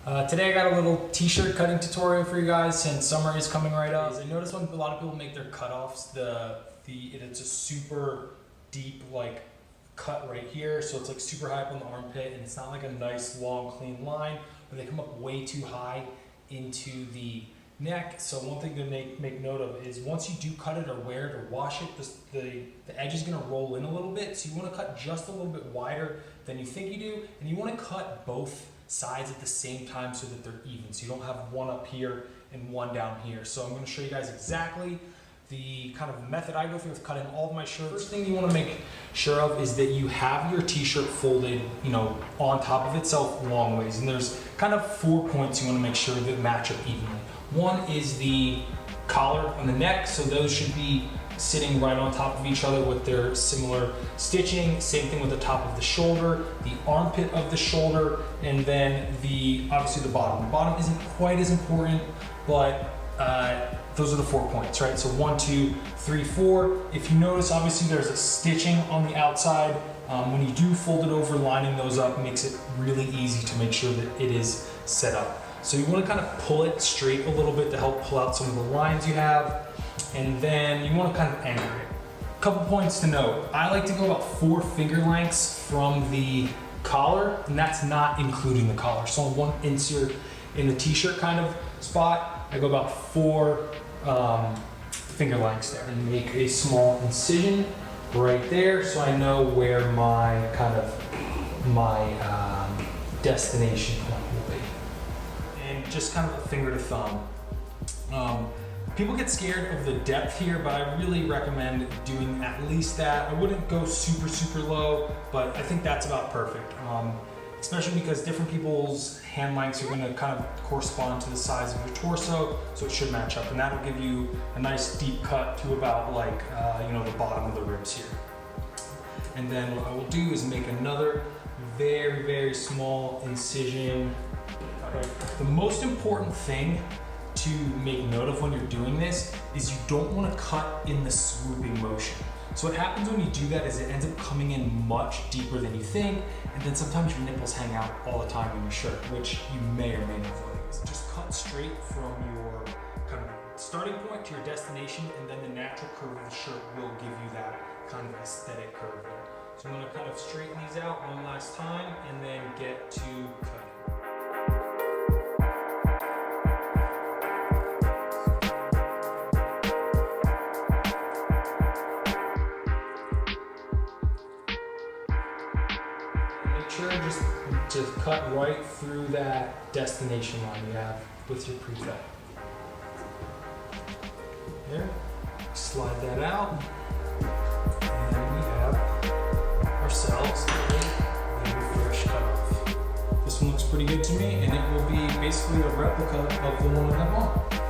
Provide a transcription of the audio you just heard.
Today I got a little t-shirt cutting tutorial for you guys since summer is coming right up. I noticed when a lot of people make their cutoffs, it's a super deep like cut right here, so it's like super high up on the armpit, and it's not like a nice long clean line, but they come up way too high into the neck. So one thing to make note of is once you do cut it or wear it or wash it, the edge is going to roll in a little bit, so you want to cut just a little bit wider than you think you do, and you want to cut both sides at the same time so that they're even, so you don't have one up here and one down here. So I'm going to show you guys exactly the kind of method I go through with cutting all of my shirts. First thing you want to make sure of is that you have your t-shirt folded, on top of itself long ways, and there's kind of 4 points you want to make sure that match up evenly. One is the collar on the neck, so those should be sitting right on top of each other with their similar stitching. Same thing with the top of the shoulder, the armpit of the shoulder, and then obviously the bottom. The bottom isn't quite as important, but those are the 4 points, right? So 1, 2, 3, 4. If you notice, obviously there's a stitching on the outside. When you do fold it over, lining those up makes it really easy to make sure that it is set up. So you want to kind of pull it straight a little bit to help pull out some of the lines you have, and then you want to kind of anchor it. A couple points to note. I like to go about 4 finger lengths from the collar, and that's not including the collar. So on one insert in the t-shirt kind of spot, I go about 4 finger lengths there and make a small incision right there, so I know where my destination point will be. And just kind of a finger to thumb. People get scared of the depth here, but I really recommend doing at least that. I wouldn't go super, super low, but I think that's about perfect. Especially because different people's hand lengths are gonna kind of correspond to the size of your torso, so it should match up. And that'll give you a nice deep cut to about like, the bottom of the ribs here. And then what I will do is make another very, very small incision. The most important thing to make note of when you're doing this is you don't want to cut in the swooping motion. So what happens when you do that is it ends up coming in much deeper than you think, and then sometimes your nipples hang out all the time in your shirt, which you may or may not like. Just cut straight from your kind of starting point to your destination, and then the natural curve of the shirt will give you that kind of aesthetic curve there. So I'm going to kind of straighten these out one last time and then get to cutting. Sure, just cut right through that destination line you have with your pre-cut. There, slide that out, and we have ourselves a very fresh cutoff. This one looks pretty good to me, and it will be basically a replica of the one I have on.